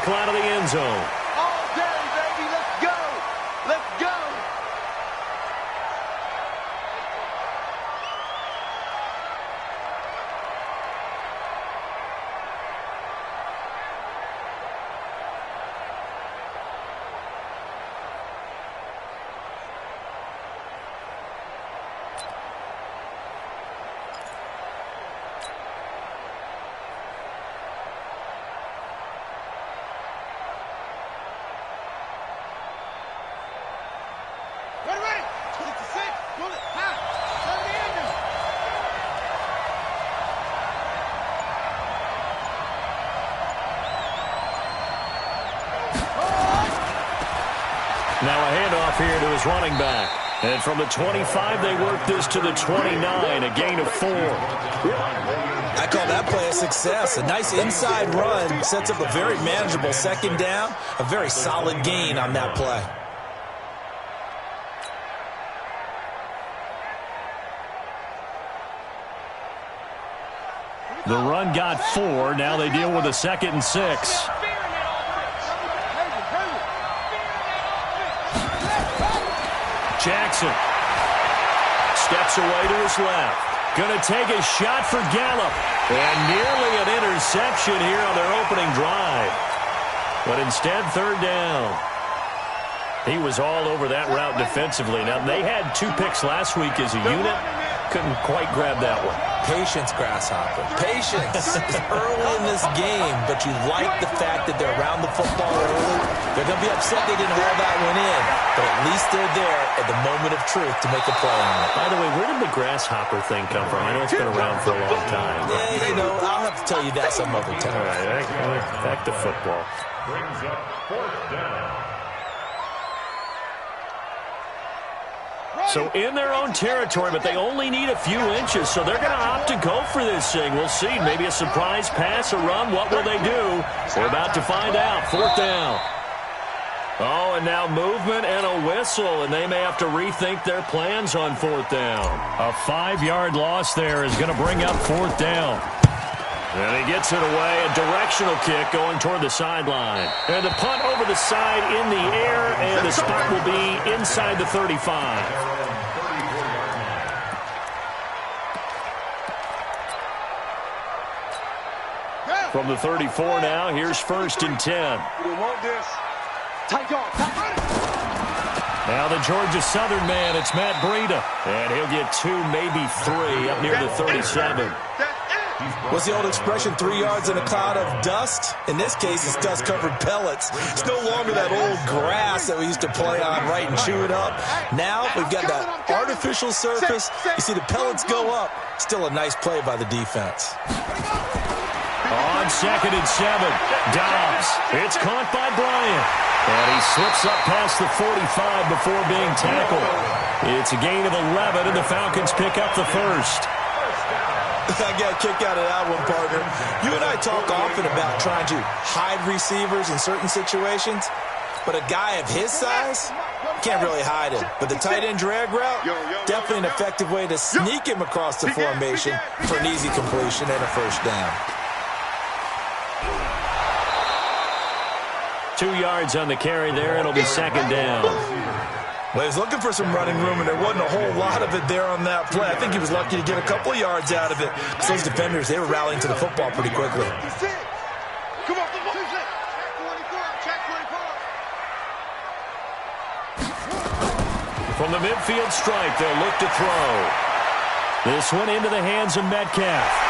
tackle out of the end zone. All day, baby. Let's go. Let's go. Now a handoff here to his running back. And from the 25, they work this to the 29, a gain of 4. I call that play a success. A nice inside run sets up a very manageable second down. A very solid gain on that play. The run got 4. Now they deal with a 2nd and 6. Jackson steps away to his left. Going to take a shot for Gallup. And nearly an interception here on their opening drive. But instead, 3rd down. He was all over that route defensively. Now, they had 2 picks last week as a unit. Couldn't quite grab that one. Patience, Grasshopper. Patience is early in this game, but you like the fact that they're around the football early. They're going to be upset they didn't haul that one in, but at least they're there at the moment of truth to make a play on it. By the way, where did the Grasshopper thing come from? I know it's been around for a long time. Yeah, you know, I'll have to tell you that some other time. All right, back to football. Brings up 4th down. So in their own territory, but they only need a few inches, so they're going to opt to go for this thing. We'll see. Maybe a surprise pass, a run. What will they do? We're about to find out. 4th down. Oh, and now movement and a whistle, and they may have to rethink their plans on 4th down. A 5-yard loss there is going to bring up 4th down. And he gets it away, a directional kick going toward the sideline. And the punt over the side in the air, and the spot will be inside the 35. From the 34 now, here's 1st and 10. Now the Georgia Southern man, it's Matt Breida. And he'll get 2, maybe 3, up near the 37. What's the old expression, 3 yards in a cloud of dust? In this case, it's dust-covered pellets. It's no longer that old grass that we used to play on, right, and chew it up. Now we've got that artificial surface. You see the pellets go up. Still a nice play by the defense. On 2nd and 7, Dobbs. It's caught by Bryant. And he slips up past the 45 before being tackled. It's a gain of 11, and the Falcons pick up the 1st. I got a kick out of that one, partner. You and I talk often about trying to hide receivers in certain situations, but a guy of his size, can't really hide him. But the tight end drag route, definitely an effective way to sneak him across the formation for an easy completion and a 1st down. 2 yards on the carry there. It'll be 2nd down. Well, he was looking for some running room, and there wasn't a whole lot of it there on that play. I think he was lucky to get a couple of yards out of it. Because those defenders, they were rallying to the football pretty quickly. From the midfield stripe, they'll look to throw. This one into the hands of Metcalf.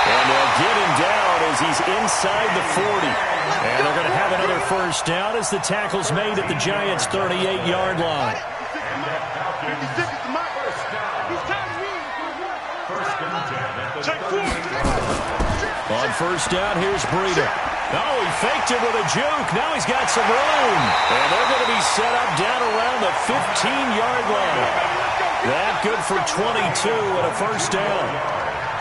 And they'll get him down as he's inside the 40. And they're going to have another 1st down as the tackle's made at the Giants' 38-yard line. On 1st down, here's Breida. Oh, he faked it with a juke. Now he's got some room. And they're going to be set up down around the 15-yard line. That good for 22 and a 1st down.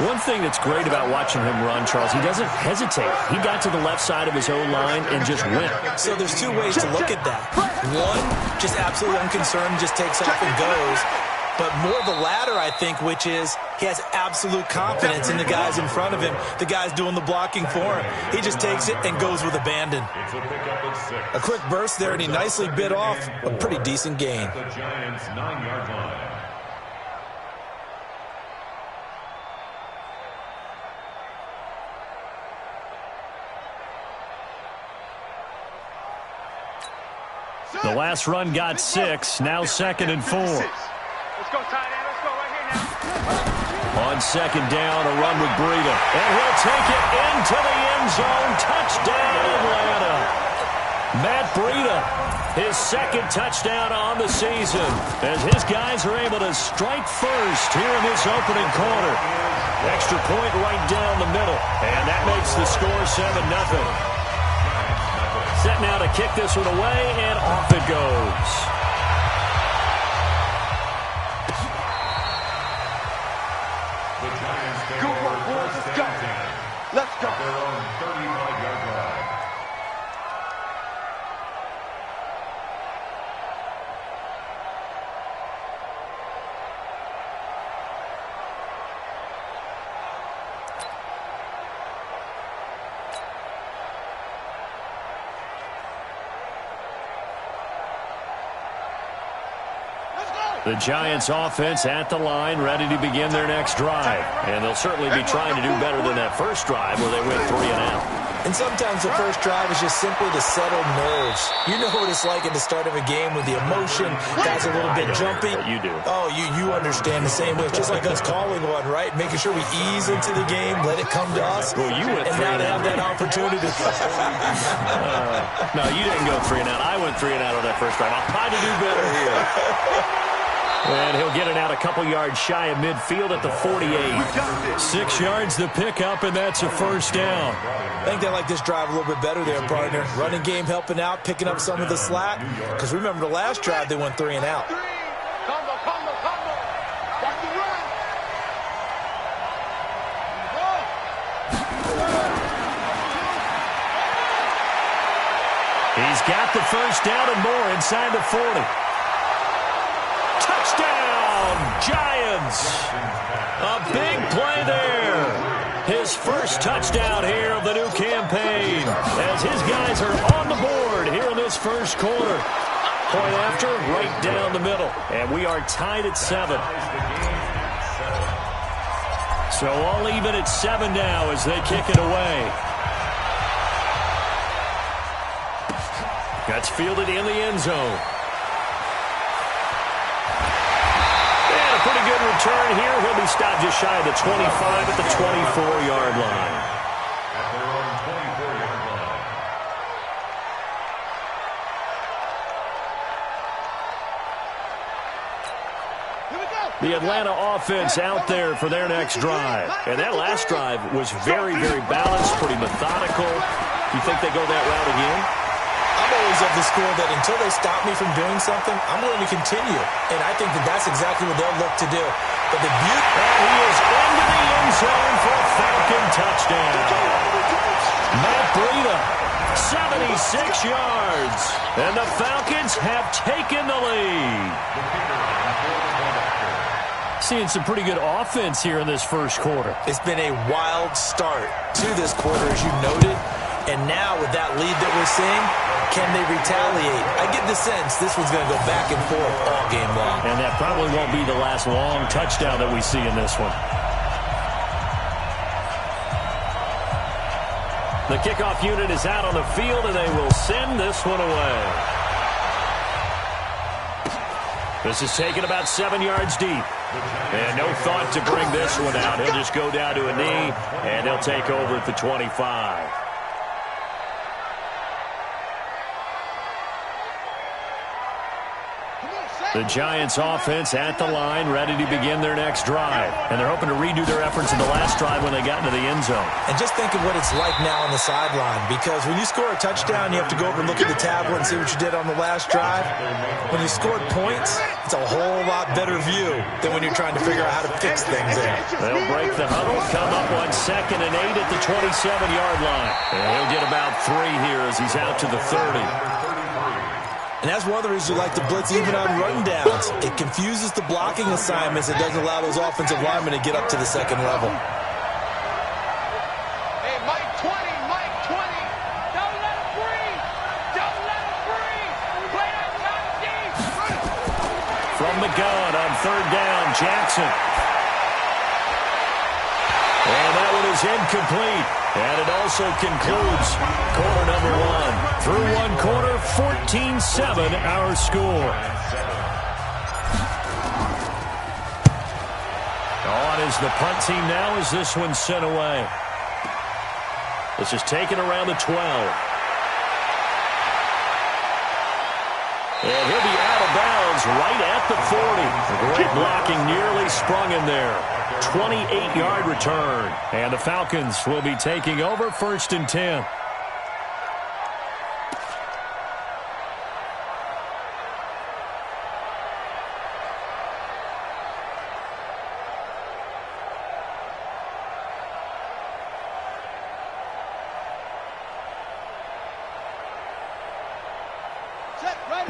One thing that's great about watching him run, Charles, he doesn't hesitate. He got to the left side of his own line and just went. So there's 2 ways to look at that. One, just absolutely unconcerned, just takes off and goes. but more the latter, I think, which is he has absolute confidence in the guys in front of him, the guys doing the blocking for him. He just takes it and goes with abandon. It's a pickup at 6. A quick burst there, and he nicely bit off a pretty decent gain. The Giants' 9-yard line. The last run got 6, now 2nd and 4. Let's go, tight end. Let's go right here now. On 2nd down, a run with Breida. And he'll take it into the end zone. Touchdown, Atlanta. Matt Breida, his 2nd touchdown on the season, as his guys are able to strike first here in this opening quarter. Extra point right down the middle, and that makes the score 7-0. Set now to kick this one away, and off it goes. Good work, boys. Let's go. Let's go. Their own 35-yard line. The Giants offense at the line, ready to begin their next drive. And they'll certainly be trying to do better than that first drive where they went 3 and out. And sometimes the first drive is just simply to settle nerves. You know what it's like at the start of a game with the emotion, guys a little bit jumpy. You do. Oh, you understand the same way. It's just like us calling one, right? Making sure we ease into the game, let it come to us. Well, you went and 3 now and to out. have that opportunity. No, you didn't go 3 and out. I went 3 and out on that first drive. I'll try to do better here. And he'll get it out a couple yards shy of midfield at the 48. 6 yards the pickup, and that's a first down. I think they like this drive a little bit better there, partner. Running game helping out, picking up some of the slack. Because remember the last drive, they went 3 and out. Combo, combo, combo. That's the run. He's got the first down and more inside the 40. Touchdown, Giants. A big play there. His first touchdown here of the new campaign as his guys are on the board here in this first quarter. Point after, right down the middle. And we are tied at 7. So all even at 7 now as they kick it away. That's fielded in the end zone. Pretty good return here. He'll be stopped just shy of the 25 at the 24-yard line. At their own 24-yard line. The Atlanta offense out there for their next drive. And that last drive was very, very balanced, pretty methodical. You think they go that route again? I'm always of the school that until they stop me from doing something, I'm going to continue. And I think that that's exactly what they'll look to do. But the beauty... And he is into the end zone for a Falcon touchdown. Matt Breida, 76 yards. And the Falcons have taken the lead. Seeing some pretty good offense here in this first quarter. It's been a wild start to this quarter, as you noted. And now with that lead that we're seeing, can they retaliate? I get the sense this one's going to go back and forth all game long. And that probably won't be the last long touchdown that we see in this one. The kickoff unit is out on the field, and they will send this one away. This is taken about 7 yards deep. And no thought to bring this one out. He'll just go down to a knee, and he'll take over at the 25. The Giants offense at the line, ready to begin their next drive. And they're hoping to redo their efforts in the last drive when they got into the end zone. And just think of what it's like now on the sideline, because when you score a touchdown, you have to go over and look at the tablet and see what you did on the last drive. When you scored points, it's a whole lot better view than when you're trying to figure out how to fix things there. They'll break the huddle, come up on 2nd and 8 at the 27-yard line. And he'll get about 3 here as he's out to the 30. And that's one of the reasons we like to blitz even on run downs. It confuses the blocking assignments. It doesn't allow those offensive linemen to get up to the second level. Hey, Mike 20, Mike 20. Don't let him breathe. Don't let him breathe. Play that top deep. From the gun on third down, Jackson. And that one is incomplete. And it also concludes quarter number one. Through one quarter, 14-7 our score. On is the punt team now as this one's sent away. This is taken around the 12. And he'll be out of bounds right at the 40. Great blocking, nearly sprung him there. 28-yard return. And the Falcons will be taking over first and 10.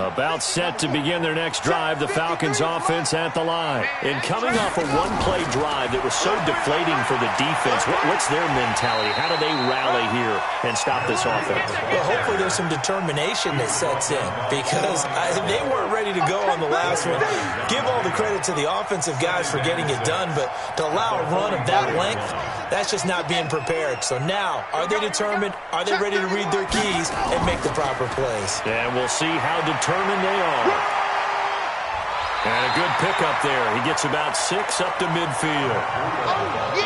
About set to begin their next drive, the Falcons offense at the line. And coming off a one-play drive that was so deflating for the defense, what's their mentality? How do they rally here and stop this offense? Well, hopefully there's some determination that sets in because they weren't ready to go on the last one. Give all the credit to the offensive guys for getting it done, but to allow a run of that length, that's just not being prepared. So now, are they determined? Are they ready to read their keys and make the proper plays? And we'll see how determined they are. And a good pickup there. He gets about 6 up to midfield.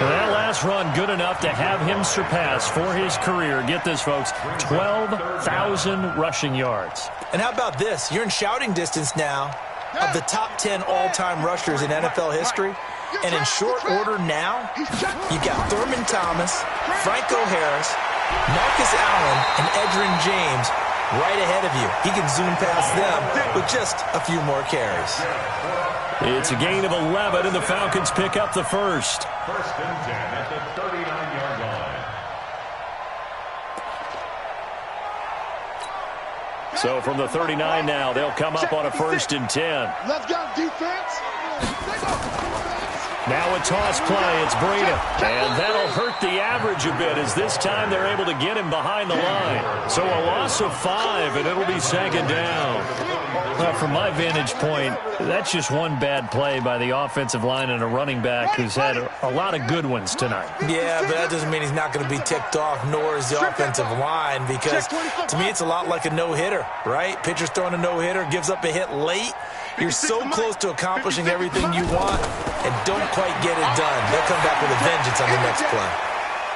And that last run good enough to have him surpass for his career, get this, folks, 12,000 rushing yards. And how about this? You're in shouting distance now of the top 10 all-time rushers in NFL history. And in short order now, you've got Thurman Thomas, Franco Harris, Marcus Allen, and Edgerrin James right ahead of you. He can zoom past them with just a few more carries. It's a gain of 11, and the Falcons pick up the first. First and 10 at the 39-yard line. So from the 39 now, they'll come up on a first and 10. Let's go, defense. Now a toss play, it's Breida. And that'll hurt the average a bit as this time they're able to get him behind the line. So a loss of 5, and it'll be second down. Well, from my vantage point, that's just one bad play by the offensive line and a running back who's had a lot of good ones tonight. Yeah, but that doesn't mean he's not going to be ticked off, nor is the offensive line, because to me it's a lot like a no-hitter, right? Pitcher's throwing a no-hitter, gives up a hit late. You're so close to accomplishing everything you want and don't quite get it done. They'll come back with a vengeance on the next play.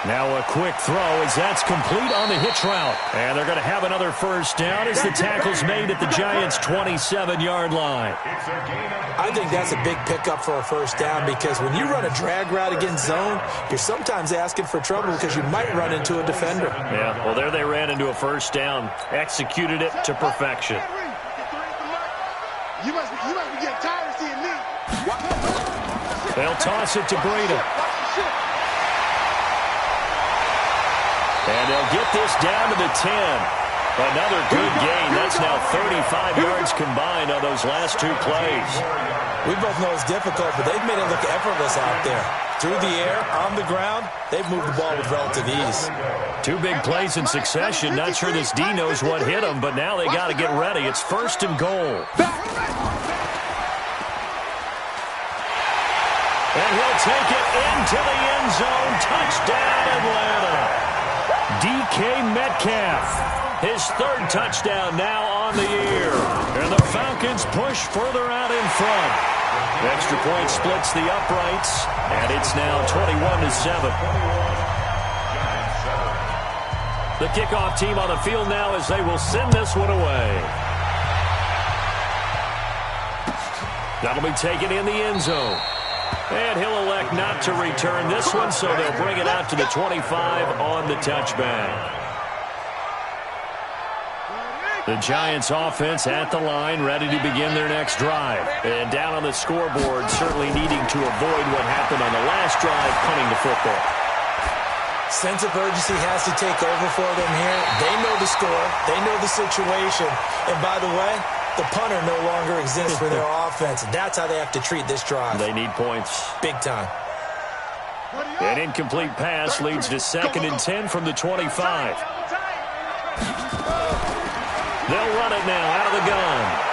Now a quick throw as that's complete on the hitch route. And they're going to have another first down as the tackle's made at the Giants' 27-yard line. I think that's a big pickup for a first down because when you run a drag route against zone, you're sometimes asking for trouble because you might run into a defender. Yeah, well, there they ran into a first down, executed it to perfection. You must be getting tired of seeing me. They'll toss it to Breida. And they'll get this down to the 10. Another good gain. That's now 35 yards combined on those last 2 plays. We both know it's difficult, but they've made it look effortless out there. Through the air, on the ground, they've moved the ball with relative ease. 2 big plays in succession. Not sure this D knows what hit him, but now they got to get ready. It's first and goal. And he'll take it into the end zone. Touchdown, Atlanta. DK Metcalf, his 3rd touchdown now on the year. And the Falcons push further out in front. Extra point splits the uprights, and it's now 21-7. The kickoff team on the field now as they will send this one away. That'll be taken in the end zone. And he'll elect not to return this one, so they'll bring it out to the 25 on the touchback. The Giants offense at the line, ready to begin their next drive. And down on the scoreboard, certainly needing to avoid what happened on the last drive, punting the football. Sense of urgency has to take over for them here. They know the score. They know the situation. And by the way, The punter no longer exists for their offense, and that's how they have to treat this drive. They need points. Big time. An incomplete pass leads to 2nd and 10 from the 25. They'll run it now out of the gun.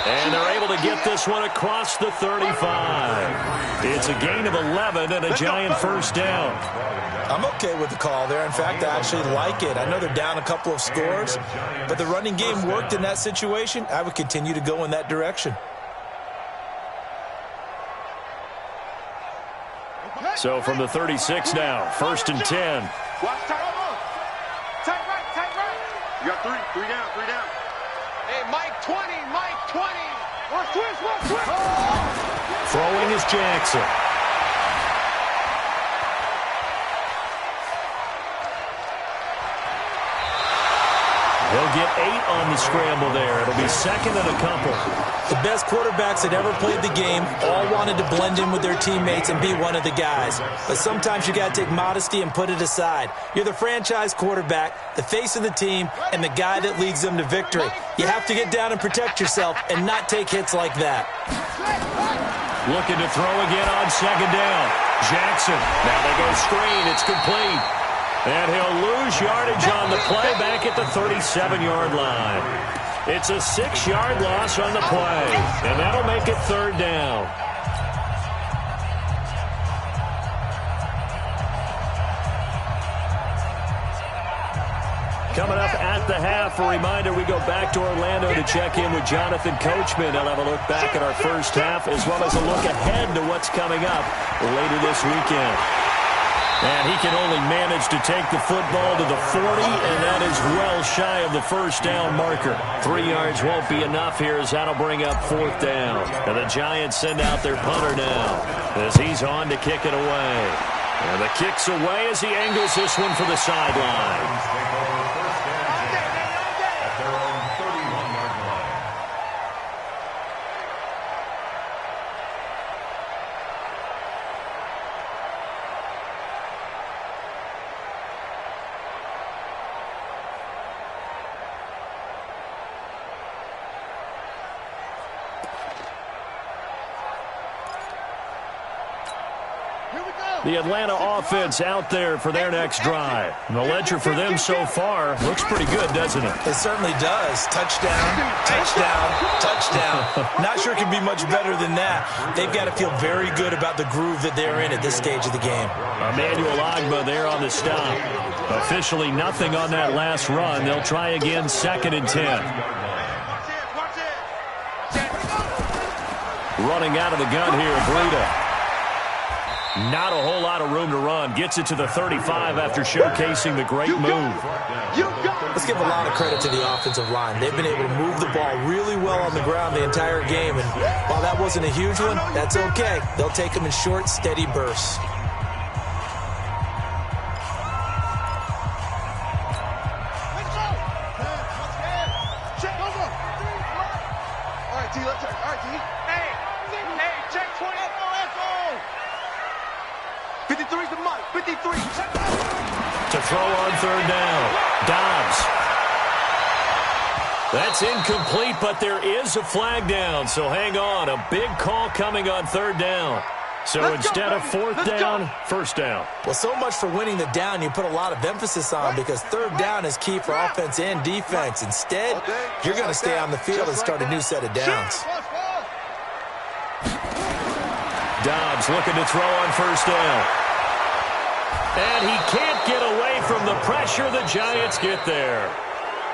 And they're able to get this one across the 35. It's a gain of 11 and a Giant first down. I'm okay with the call there. In fact, I actually like it. I know they're down a couple of scores, but the running game worked in that situation. I would continue to go in that direction. So from the 36 now, 1st and 10. Watch tight right, tight right. You got three down. Hey, Mike 20, Mike 20. Watch twist. Throwing is Jackson. He'll get 8 on the scramble there. It'll be 2nd and a couple. The best quarterbacks that ever played the game all wanted to blend in with their teammates and be one of the guys. But sometimes you got to take modesty and put it aside. You're the franchise quarterback, the face of the team, and the guy that leads them to victory. You have to get down and protect yourself and not take hits like that. Looking to throw again on 2nd down. Jackson. Now they go screen. It's complete. And he'll lose yardage on the play back at the 37-yard line. It's a 6-yard loss on the play, and that'll make it 3rd down. Coming up at the half, a reminder, we go back to Orlando to check in with Jonathan Coachman. He'll have a look back at our first half, as well as a look ahead to what's coming up later this weekend. And he can only manage to take the football to the 40, and that is well shy of the first down marker. 3 yards won't be enough here, as that'll bring up 4th down. And the Giants send out their punter now, as he's on to kick it away. And the kick's away as he angles this one for the sideline. The Atlanta offense out there for their next drive. And the ledger for them so far looks pretty good, doesn't it? It certainly does. Touchdown, touchdown, touchdown. Not sure it can be much better than that. They've got to feel very good about the groove that they're in at this stage of the game. Emmanuel Ogbah there on the stop. Officially nothing on that last run. They'll try again, 2nd and 10. Running out of the gun here, Breida. Not a whole lot of room to run. Gets it to the 35 after showcasing the great move. Let's give a lot of credit to the offensive line. They've been able to move the ball really well on the ground the entire game. And while that wasn't a huge one, that's okay. They'll take them in short, steady bursts. To throw on 3rd down. Dobbs. That's incomplete, but there is a flag down, so hang on. A big call coming on 3rd down. So instead of 4th down, 1st down. Well, so much for winning the down you put a lot of emphasis on, because 3rd down is key for offense and defense. Instead, you're going to stay on the field and start a new set of downs. Dobbs looking to throw on 1st down. And he can't get away from the pressure. The Giants get there.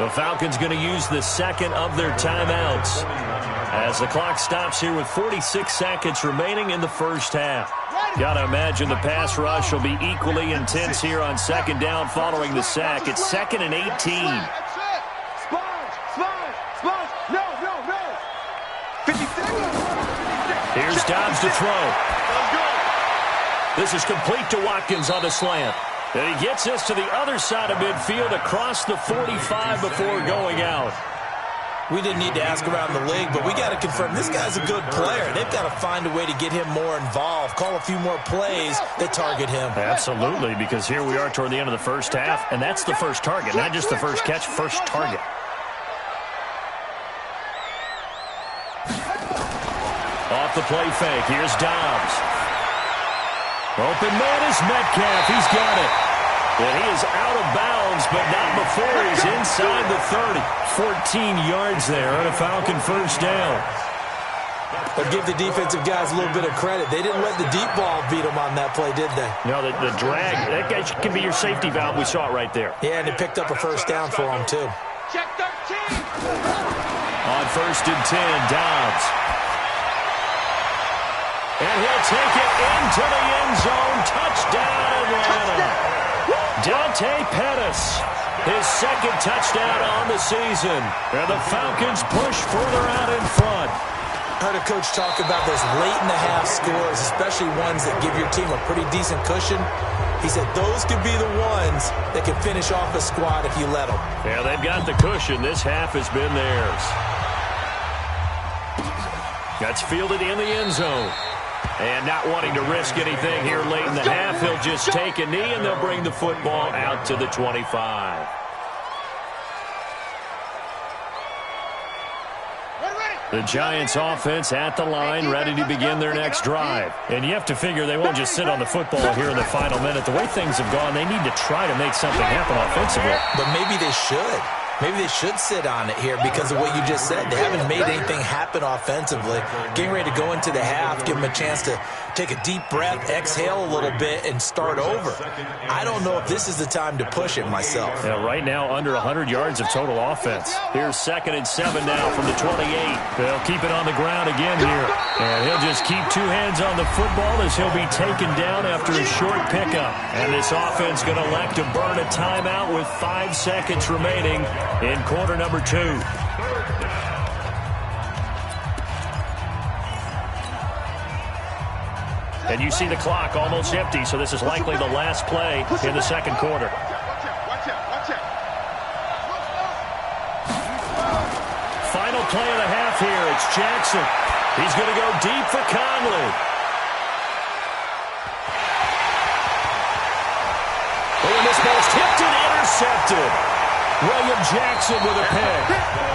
The Falcons going to use the 2nd of their timeouts as the clock stops here with 46 seconds remaining in the first half. Got to imagine the pass rush will be equally intense here on 2nd down following the sack. It's 2nd and 18. Here's Dobbs to throw. This is complete to Watkins on the slant. And he gets this to the other side of midfield across the 45 before going out. We didn't need to ask around the league, but we got to confirm this guy's a good player. They've got to find a way to get him more involved, call a few more plays that target him. Absolutely, because here we are toward the end of the first half, and that's the first target, not just the first catch, first target. Off the play fake, here's Dobbs. Open man is Metcalf. He's got it. And he is out of bounds, but not before he's inside the 30. 14 yards there on a Falcon first down. But give the defensive guys a little bit of credit. They didn't let the deep ball beat them on that play, did they? No, the drag, that guy can be your safety valve. We saw it right there. Yeah, and they picked up a first down for them, too. Check 13. On first and 10, Dobbs. And he'll take it into the end zone. Touchdown, Atlanta. Dante Pettis, his second touchdown on the season. And the Falcons push further out in front. I heard a coach talk about those late-in-the-half scores, especially ones that give your team a pretty decent cushion. He said those could be the ones that can finish off a squad if you let them. Yeah, they've got the cushion. This half has been theirs. That's fielded in the end zone. And not wanting to risk anything here late in the half, he'll just take a knee, and they'll bring the football out to the 25. The Giants offense at the line, ready to begin their next drive. And you have to figure they won't just sit on the football here in the final minute. The way things have gone, they need to try to make something happen offensively. But maybe they should. Maybe they should sit on it here because of what you just said. They haven't made anything happen offensively. Getting ready to go into the half, give them a chance to take a deep breath, exhale a little bit, and start over. I don't know if this is the time to push it myself. Yeah, right now, under 100 yards of total offense. Here's 2nd and 7 now from the 28. They'll keep it on the ground again here. And he'll just keep two hands on the football as he'll be taken down after a short pickup. And this offense going to elect to burn a timeout with 5 seconds remaining in quarter number 2. And you see the clock almost empty, so this is likely the last play in the second quarter. Final play of the half here. It's Jackson. He's going to go deep for Conley. Oh, and this ball's tipped and intercepted. William Jackson with a pick.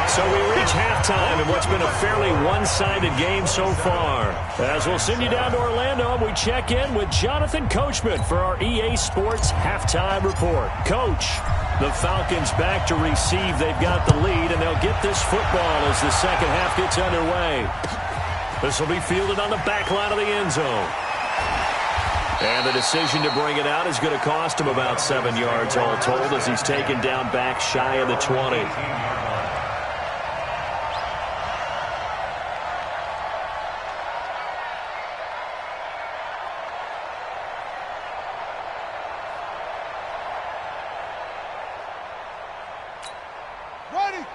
So we reach halftime in what's been a fairly one-sided game so far. As we'll send you down to Orlando, and we check in with Jonathan Coachman for our EA Sports Halftime Report. Coach, the Falcons back to receive. They've got the lead, and they'll get this football as the second half gets underway. This will be fielded on the back line of the end zone. And the decision to bring it out is going to cost him about 7 yards all told as he's taken down back shy of the 20.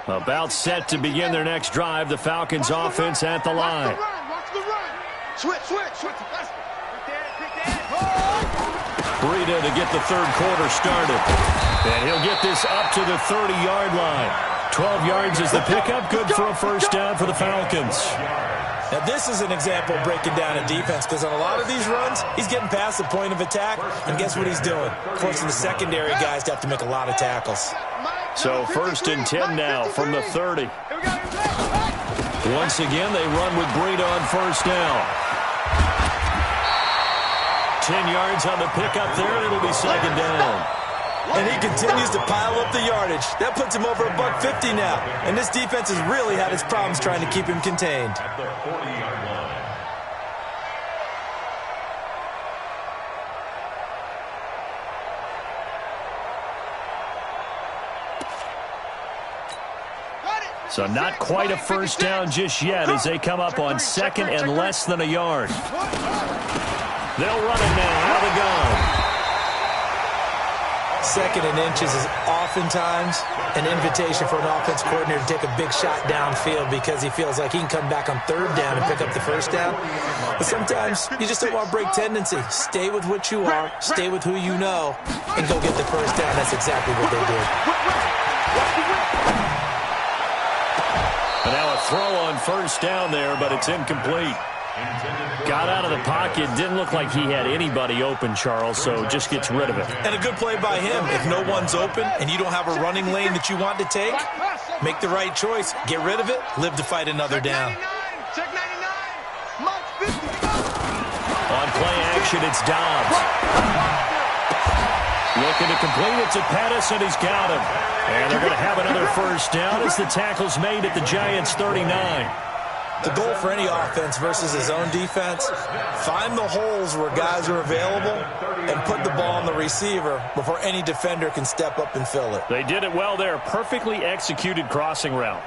About set to begin their next drive, the Falcons offense at the line. Switch. Breida to get the third quarter started. And he'll get this up to the 30-yard line. 12 yards is the pickup. Good for a first down for the Falcons. Now, this is an example of breaking down a defense because on a lot of these runs, he's getting past the point of attack, and guess what he's doing? Forcing the secondary guys to have to make a lot of tackles. So 1st and 10 now from the 30. Once again, they run with Breida on first down. 10 yards on the pickup there, and it'll be second down. And he continues to pile up the yardage. That puts him over $150 now. And this defense has really had its problems trying to keep him contained. At the 40-yard line. So not quite a first down just yet as they come up on second and less than a yard. They'll run it now out of the gun. Second and inches is oftentimes an invitation for an offense coordinator to take a big shot downfield because he feels like he can come back on third down and pick up the first down. But sometimes you just don't want to break tendency. Stay with what you are, stay with who you know, and go get the first down. That's exactly what they did. And now a throw on first down there, but it's incomplete. Got out of the pocket. Didn't look like he had anybody open, Charles, so just gets rid of it. And a good play by him. If no one's open and you don't have a running lane that you want to take, make the right choice. Get rid of it. Live to fight another down. Check 99. On play action, it's Dobbs. Looking to complete it to Pettis, and he's got him. And they're going to have another first down as the tackle's made at the Giants' 39. The goal for any offense versus his own defense, find the holes where guys are available and put the ball on the receiver before any defender can step up and fill it. They did it well there. Perfectly executed crossing route.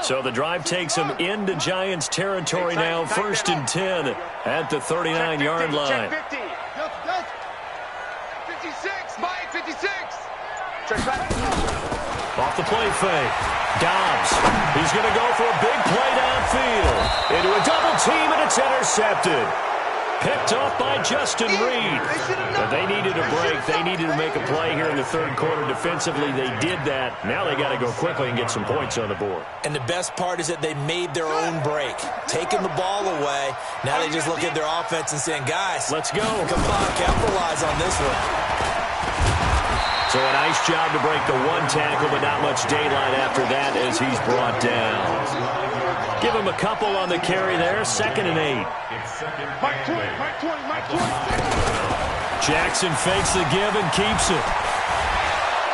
So the drive takes them into Giants territory now. 1st and 10 at the 39-yard line. 56, Mike, 56. Off the play fake. Dobbs. He's going to go for a big play downfield. Into a double team, and it's intercepted. Picked off by Justin Reed. But they needed a break. They needed to make a play here in the third quarter. Defensively, they did that. Now they got to go quickly and get some points on the board. And the best part is that they made their own break. Taking the ball away. Now they just look at their offense and saying, guys, let's go. Come on, capitalize on this one. So a nice job to break the one tackle, but not much daylight after that as he's brought down. Give him a couple on the carry there. 2nd and 8. Mike 20. Jackson fakes the give and keeps it.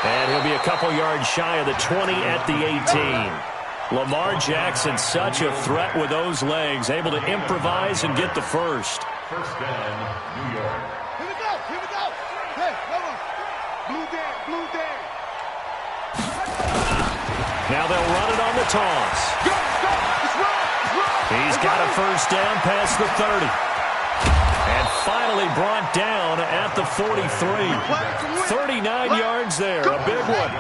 And he'll be a couple yards shy of the 20 at the 18. Lamar Jackson, such a threat with those legs, able to improvise and get the first. First down, New York. Here we go. Hey, come on. Blue day. Now they'll run it on the toss. Go. It's run. He's got a first down past the 30. And finally brought down at the 43. 39 yards there, a big one.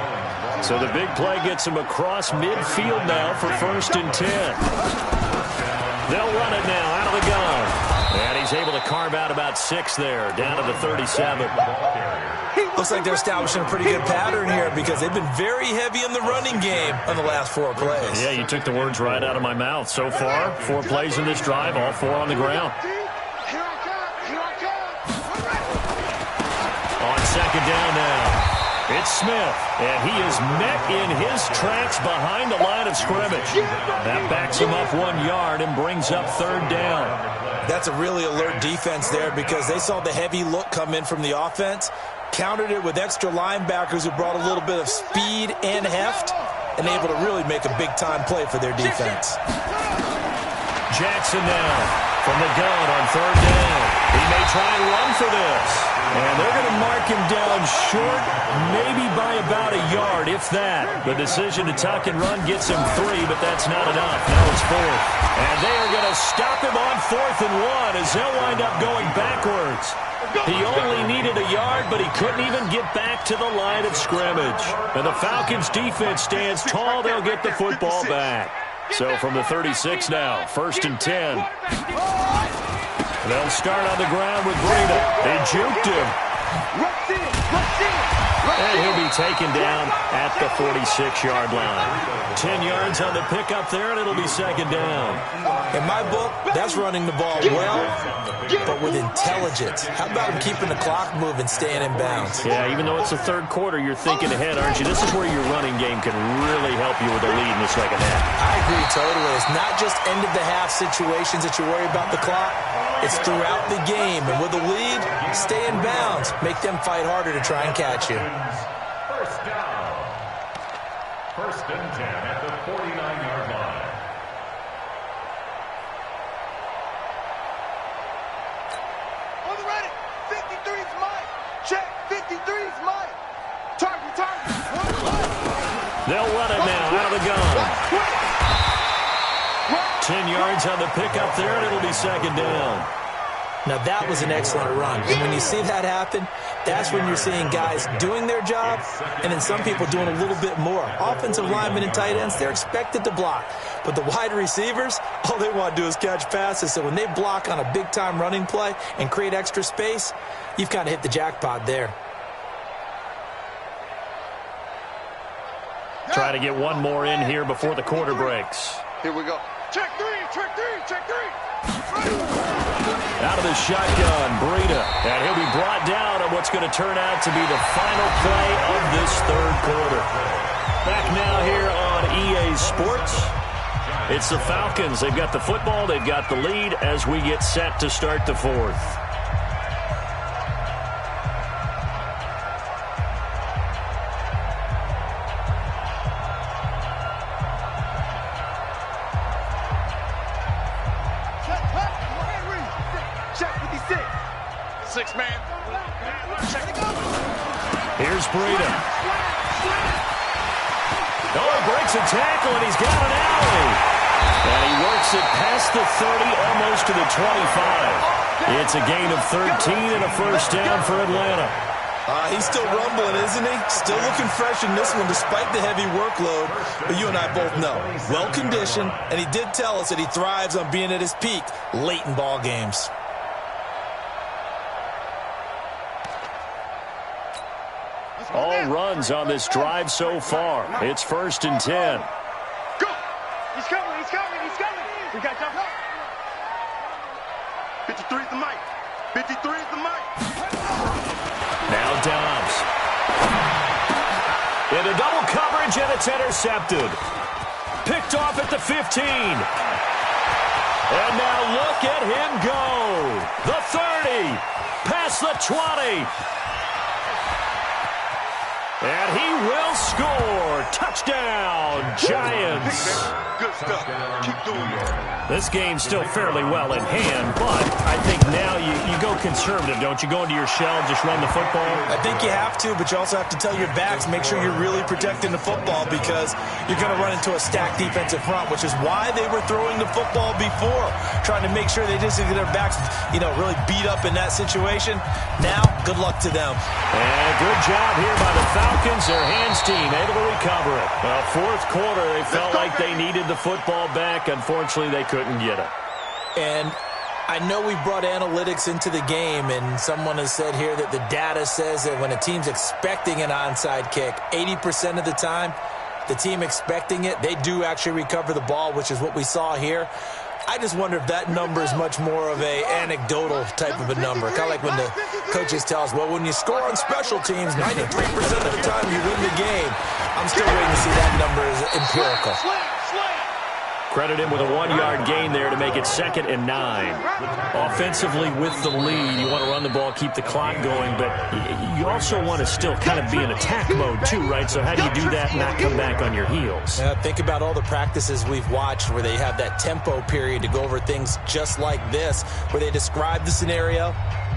So the big play gets him across midfield now for 1st and 10. They'll run it now out of the gun. And he's able to carve out about 6 there, down to the 37. Looks like they're establishing a pretty good pattern here because they've been very heavy in the running game on the last 4 plays. Yeah, you took the words right out of my mouth. So far, 4 plays in this drive, all 4 on the ground. Here I come. On 2nd down now. It's Smith, and he is met in his tracks behind the line of scrimmage. That backs him up 1 yard and brings up 3rd down. That's a really alert defense there because they saw the heavy look come in from the offense, countered it with extra linebackers who brought a little bit of speed and heft, and able to really make a big-time play for their defense. Jackson now from the gun on 3rd down. He may try and run for this. And they're going to mark him down short, maybe by about a yard, if that. The decision to tuck and run gets him 3, but that's not enough. Now it's 4th. And they are going to stop him on 4th and 1 as they'll wind up going backwards. He only needed a yard, but he couldn't even get back to the line of scrimmage. And the Falcons' defense stands tall. They'll get the football back. So from the 36 now, 1st and 10. They'll start on the ground with Breida. They juked him. And he'll be taken down at the 46-yard line. 10 yards on the pickup there, and it'll be 2nd down. In my book, that's running the ball well, but with intelligence. How about him keeping the clock moving, staying in bounds? Yeah, even though it's the 3rd quarter, you're thinking ahead, aren't you? This is where your running game can really help you with a lead in the 2nd half. I agree totally. It's not just end-of-the-half situations that you worry about the clock. It's throughout the game. And with a lead, stay in bounds. Make them fight harder to try and catch you. First down. 1st and 10 at the 49-yard line. On the ready. 53's Mike. Check. 53's Mike. Target. They'll run it now out of the gun. 10 yards on the pickup there, and it'll be 2nd down. Now, that was an excellent run. And when you see that happen, that's when you're seeing guys doing their job and then some people doing a little bit more. Offensive linemen and tight ends, they're expected to block. But the wide receivers, all they want to do is catch passes. So when they block on a big-time running play and create extra space, you've kind of hit the jackpot there. Try to get one more in here before the quarter breaks. Here we go. Check 3. Out of the shotgun, Breida. And he'll be brought down on what's going to turn out to be the final play of this 3rd quarter. Back now here on EA Sports. It's the Falcons. They've got the football. They've got the lead as we get set to start the fourth. Check 56. 6-man. Here's Breida. Oh, he breaks a tackle, and he's got an alley. And he works it past the 30, almost to the 25. It's a gain of 13 and a first down for Atlanta. He's still rumbling, isn't he? Still looking fresh in this one despite the heavy workload. But you and I both know, well-conditioned, and he did tell us that he thrives on being at his peak late in ball games. All runs on this drive so far. It's 1st and 10. Go! He's coming, he's coming, he's coming! We got jump. 53 is the mic. 53 is the mic. Now Dobbs. Into double coverage, and it's intercepted. Picked off at the 15. And now look at him go. The 30. Past the 20. And he will score. Touchdown, Giants. Good stuff. Keep doing it. This game's still fairly well in hand, but I think now you go conservative, don't you? Go into your shell and just run the football? I think you have to, but you also have to tell your backs, make sure you're really protecting the football because you're going to run into a stacked defensive front, which is why they were throwing the football before, trying to make sure they just get their backs, really beat up in that situation. Now, good luck to them. And a good job here by the Falcons, their hands team, able to recover it. Well, fourth quarter, they felt like they needed the football back. Unfortunately, they couldn't get it. And I know we brought analytics into the game, and someone has said here that the data says that when a team's expecting an onside kick, 80% of the time, the team expecting it, they do actually recover the ball, which is what we saw here. I just wonder if that number is much more of a anecdotal type of a number. Kind of like when the coaches tell us, well, when you score on special teams, 93% of the time you win the game. I'm still waiting to see that number as empirical. Credit him with a 1-yard gain there to make it 2nd and 9. Offensively with the lead, you want to run the ball, keep the clock going, but you also want to still kind of be in attack mode too, right? So how do you do that and not come back on your heels? Think about all the practices we've watched where they have that tempo period to go over things just like this, where they describe the scenario,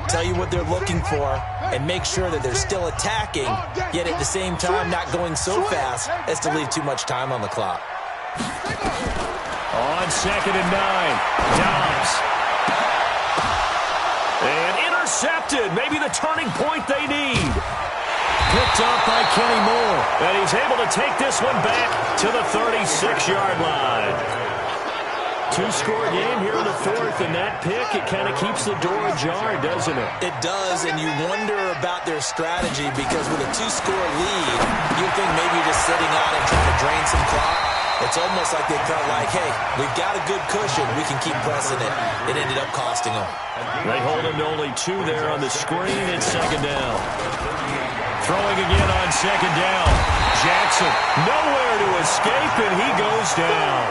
tell you what they're looking for, and make sure that they're still attacking, yet at the same time not going so fast as to leave too much time on the clock. On 2nd and 9, Dobbs. And intercepted. Maybe the turning point they need. Picked up by Kenny Moore. And he's able to take this one back to the 36-yard line. 2-score game here in the fourth, and that pick, it kind of keeps the door ajar, doesn't it? It does, and you wonder about their strategy because with a 2-score lead, you think maybe you're just sitting on and trying to drain some clock. It's almost like they felt like, hey, we've got a good cushion. We can keep pressing it. It ended up costing them. They hold him to only 2 there on the screen. It's 2nd down. Throwing again on 2nd down. Jackson, nowhere to escape, and he goes down.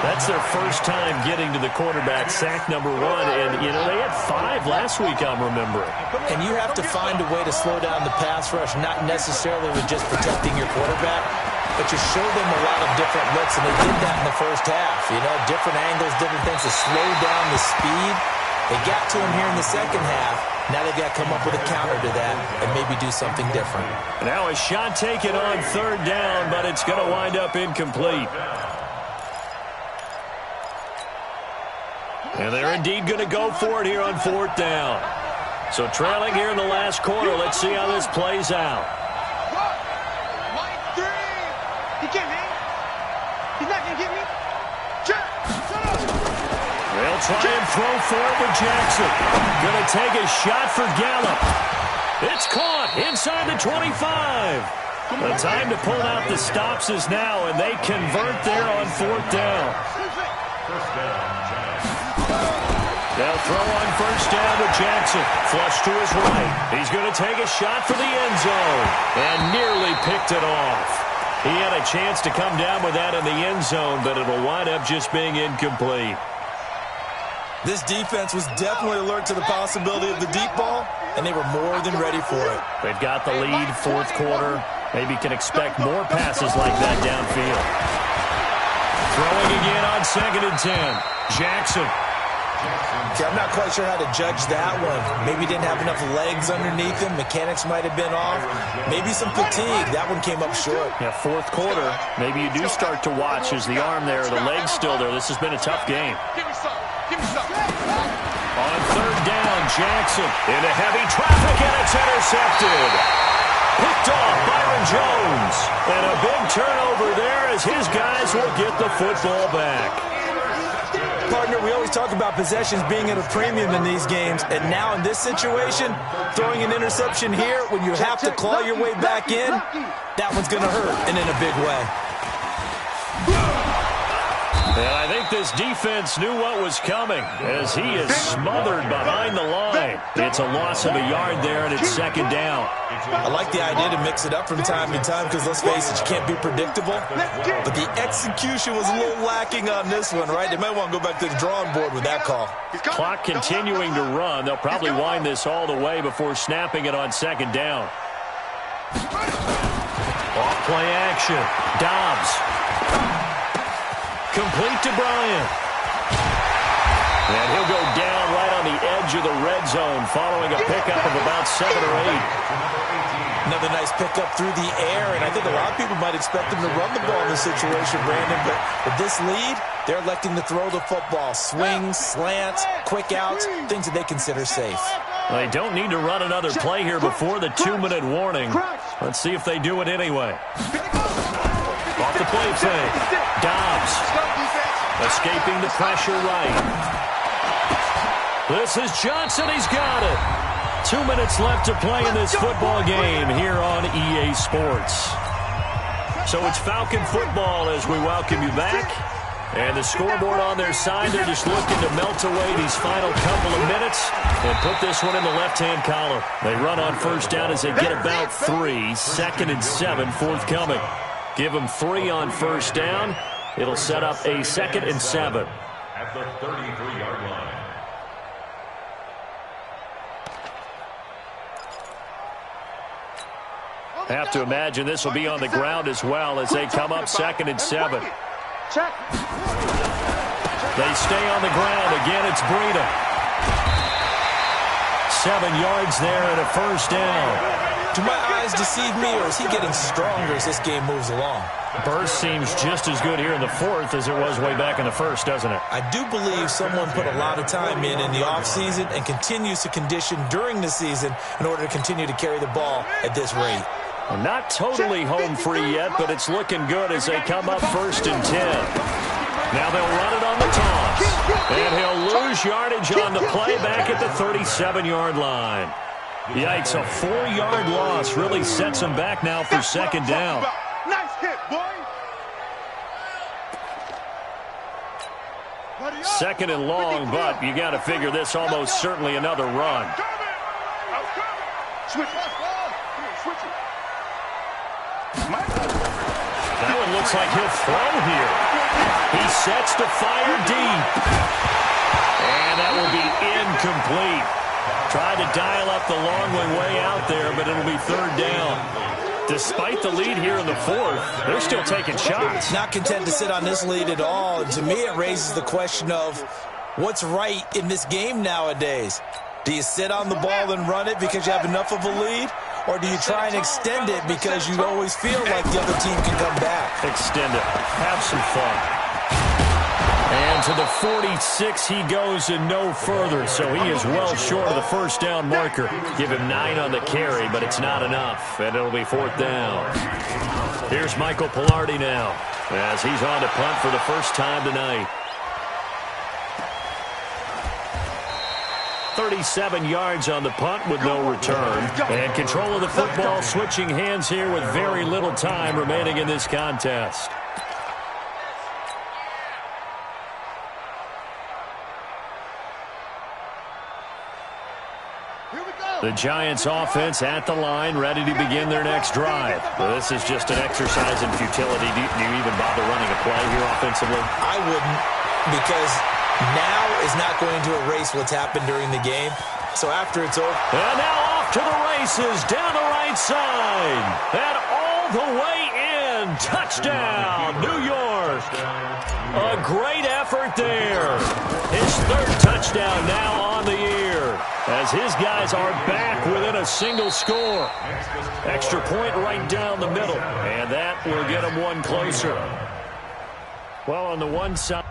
That's their first time getting to the quarterback, sack number 1. And, they had 5 last week, I'm remembering. And you have to find a way to slow down the pass rush, not necessarily with just protecting your quarterback, but you show them a lot of different looks, and they did that in the first half. Different angles, different things to slow down the speed. They got to him here in the second half. Now they've got to come up with a counter to that and maybe do something different. Now a shot taken on 3rd down, but it's going to wind up incomplete. And they're indeed going to go for it here on 4th down. So trailing here in the last quarter, let's see how this plays out. Mike 3. He can't hang. He's not going to get me. They'll try and throw for it with Jackson. Going to take a shot for Gallup. It's caught inside the 25. The time to pull out the stops is now, and they convert there on 4th down. First down, Giants. They'll throw on 1st down to Jackson. Flush to his right. He's going to take a shot for the end zone and nearly picked it off. He had a chance to come down with that in the end zone, but it'll wind up just being incomplete. This defense was definitely alert to the possibility of the deep ball, and they were more than ready for it. They've got the lead, fourth quarter. Maybe can expect more passes like that downfield. Throwing again on 2nd and 10. Jackson. Okay, I'm not quite sure how to judge that one. Maybe didn't have enough legs underneath him. Mechanics might have been off. Maybe some fatigue. That one came up short. Yeah, fourth quarter. Maybe you do start to watch as the arm there, the leg's still there. This has been a tough game. Give me some. Give me some. On 3rd down, Jackson into heavy traffic, and it's intercepted. Picked off Byron Jones. And a big turnover there as his guys will get the football back. Partner, we always talk about possessions being at a premium in these games, and now in this situation, throwing an interception here when you have to claw your way back in, that one's going to hurt, and in a big way. And I think this defense knew what was coming as he is smothered behind the line. It's a loss of a yard there, and it's 2nd down. I like the idea to mix it up from time to time because, let's face it, you can't be predictable. But the execution was a little lacking on this one, right? They might want to go back to the drawing board with that call. Clock continuing to run. They'll probably wind this all the way before snapping it on 2nd down. Off play action. Dobbs. Complete to Bryant. And he'll go down right on the edge of the red zone following a pickup of about 7 or 8. Another nice pickup through the air, and I think a lot of people might expect them to run the ball in this situation, Brandon, but with this lead, they're electing to throw the football. Swings, slants, quick outs, things that they consider safe. They don't need to run another play here before the 2-minute warning. Let's see if they do it anyway. Off the play fake. Dobbs. Escaping the pressure right. This is Johnson. He's got it. 2 minutes left to play in this football game here on EA Sports. So it's Falcon football as we welcome you back. And the scoreboard on their side, they're just looking to melt away these final couple of minutes and put this one in the left-hand column. They run on 1st down as they get about 3. 2nd and 7 forthcoming. Give them 3 on 1st down. It'll set up a 2nd and 7. At the 33-yard line. Have to imagine this will be on the ground as well as they come up 2nd and 7. They stay on the ground. Again, it's Breida. 7 yards there and a 1st down. Do my eyes deceive me, or is he getting stronger as this game moves along? Burst seems just as good here in the 4th as it was way back in the 1st, doesn't it? I do believe someone put a lot of time in the offseason and continues to condition during the season in order to continue to carry the ball at this rate. Well, not totally home free yet, but it's looking good as they come up 1st and 10. Now they'll run it on the toss. And he'll lose yardage on the play back at the 37-yard line. Yikes, a 4-yard loss really sets him back now for 2nd down. Nice hit, boy. 2nd and long, but you got to figure this almost certainly another run. Switch. Switch it. That one looks like he'll throw here. He sets to fire deep. And that will be incomplete. Tried to dial up the long way out there, but it'll be 3rd down. Despite the lead here in the 4th, they're still taking shots. Not content to sit on this lead at all. To me, it raises the question of what's right in this game nowadays. Do you sit on the ball and run it because you have enough of a lead? Or do you try and extend it because you always feel like the other team can come back? Extend it. Have some fun. And to the 46 he goes and no further, so he is well short of the 1st down marker. Give him 9 on the carry, but it's not enough, and it'll be 4th down. Here's Michael Pilardi now as he's on to punt for the first time tonight. 37 yards on the punt with no return. And control of the football switching hands here with very little time remaining in this contest. Here we go. The Giants offense at the line, ready to begin their next drive. Well, this is just an exercise in futility. Do you even bother running a play here offensively? I wouldn't, because now is not going to erase what's happened during the game. So after it's over. And now off to the races, down the right side. And all the way in. Touchdown, New York. A great effort there. His third touchdown now on the year, as his guys are back within a single score. Extra point right down the middle, and that will get him one closer. Well, on the one side.